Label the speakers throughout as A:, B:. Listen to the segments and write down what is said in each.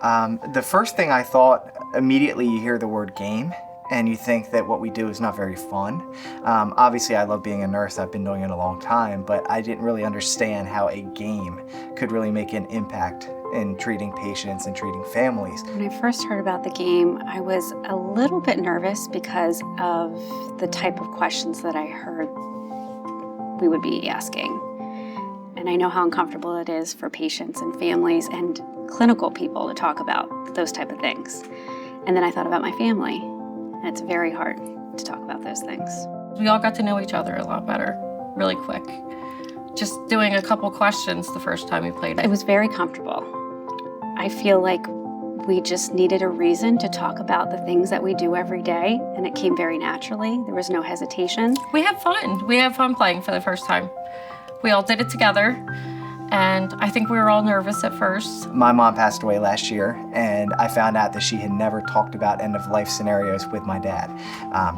A: The first thing I thought, immediately you hear the word game, and you think that what we do is not very fun. Obviously, I love being a nurse. I've been doing it a long time, but I didn't really understand how a game could really make an impact in treating patients and treating families.
B: When I first heard about the game, I was a little bit nervous because of the type of questions that I heard we would be asking. And I know how uncomfortable it is for patients and families and clinical people to talk about those type of things. And then I thought about my family, and it's very hard to talk about those things.
C: We all got to know each other a lot better, really quick. Just doing a couple questions the first time we played it.
B: It was very comfortable. I feel like we just needed a reason to talk about the things that we do every day, and it came very naturally. There was no hesitation.
C: We had fun. We had fun playing for the first time. We all did it together, and I think we were all nervous at first.
A: My mom passed away last year, and I found out that she had never talked about end-of-life scenarios with my dad.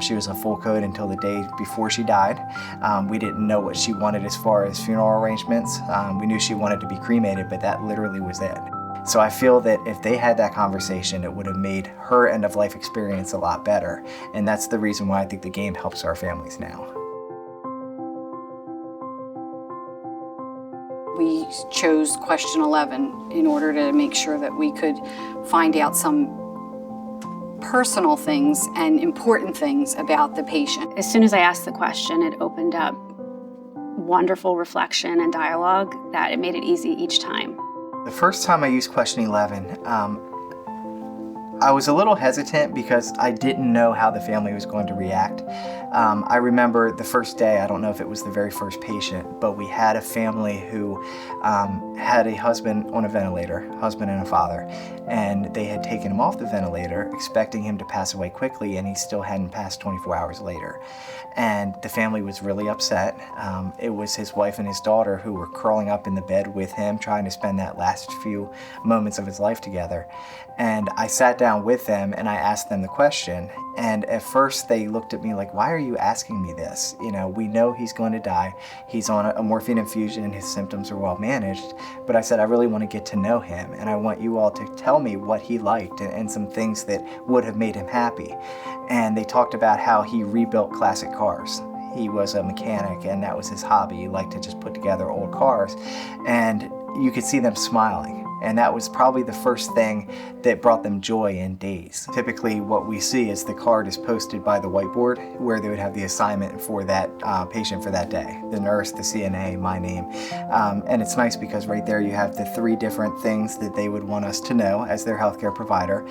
A: She was a full code until the day before she died. We didn't know what she wanted as far as funeral arrangements. We knew she wanted to be cremated, but that literally was it. So I feel that if they had that conversation, it would have made her end-of-life experience a lot better. And that's the reason why I think the game helps our families now.
D: We chose question 11 in order to make sure that we could find out some personal things and important things about the patient.
B: As soon as I asked the question, it opened up wonderful reflection and dialogue that it made it easy each time.
A: The first time I used question 11, I was a little hesitant because I didn't know how the family was going to react. I remember the first day, I don't know if it was the very first patient, but we had a family who had a husband on a ventilator, husband and a father, and they had taken him off the ventilator expecting him to pass away quickly, and he still hadn't passed 24 hours later. And the family was really upset. It was his wife and his daughter who were curling up in the bed with him, trying to spend that last few moments of his life together. And I sat down with them and I asked them the question. And at first they looked at me like, why are you asking me this? You know, we know he's going to die. He's on a morphine infusion and his symptoms are well managed. But I said, I really want to get to know him. And I want you all to tell me what he liked and some things that would have made him happy. And they talked about how he rebuilt classic cars. He was a mechanic and that was his hobby. He liked to just put together old cars. And you could see them smiling. And that was probably the first thing that brought them joy in days. Typically what we see is the card is posted by the whiteboard where they would have the assignment for that patient for that day. The nurse, the CNA, my name. And it's nice because right there you have the 3 different things that they would want us to know as their healthcare provider.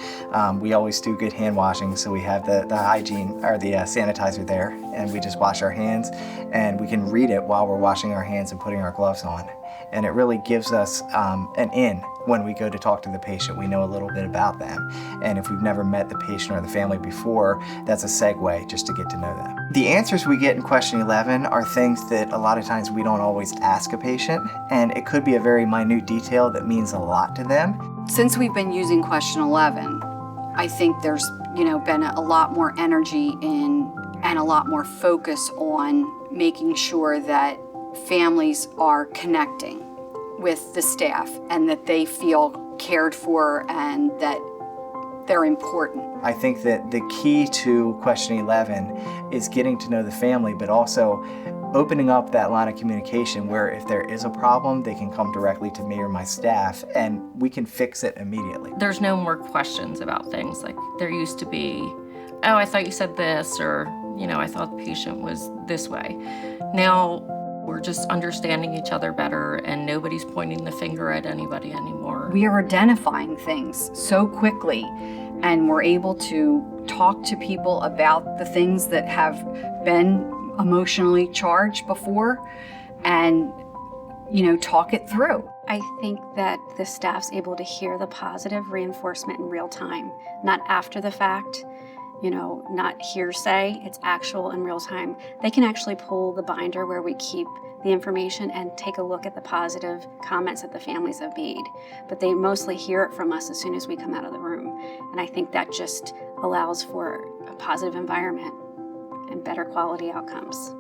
A: We always do good hand washing, so we have the hygiene or the sanitizer there, and we just wash our hands and we can read it while we're washing our hands and putting our gloves on. And it really gives us an in when we go to talk to the patient. We know a little bit about them. And if we've never met the patient or the family before, that's a segue just to get to know them. The answers we get in question 11 are things that a lot of times we don't always ask a patient. And it could be a very minute detail that means a lot to them.
D: Since we've been using question 11, I think there's been a lot more energy in and a lot more focus on making sure that families are connecting with the staff and that they feel cared for and that they're important.
A: I think that the key to question 11 is getting to know the family, but also opening up that line of communication where if there is a problem, they can come directly to me or my staff and we can fix it immediately.
C: There's no more questions about things like there used to be, oh, I thought you said this, or, I thought the patient was this way. Now, we're just understanding each other better and nobody's pointing the finger at anybody anymore.
D: We are identifying things so quickly and we're able to talk to people about the things that have been emotionally charged before and, talk it through.
B: I think that the staff's able to hear the positive reinforcement in real time, not after the fact. Not hearsay, it's actual in real time. They can actually pull the binder where we keep the information and take a look at the positive comments that the families have made. But they mostly hear it from us as soon as we come out of the room. And I think that just allows for a positive environment and better quality outcomes.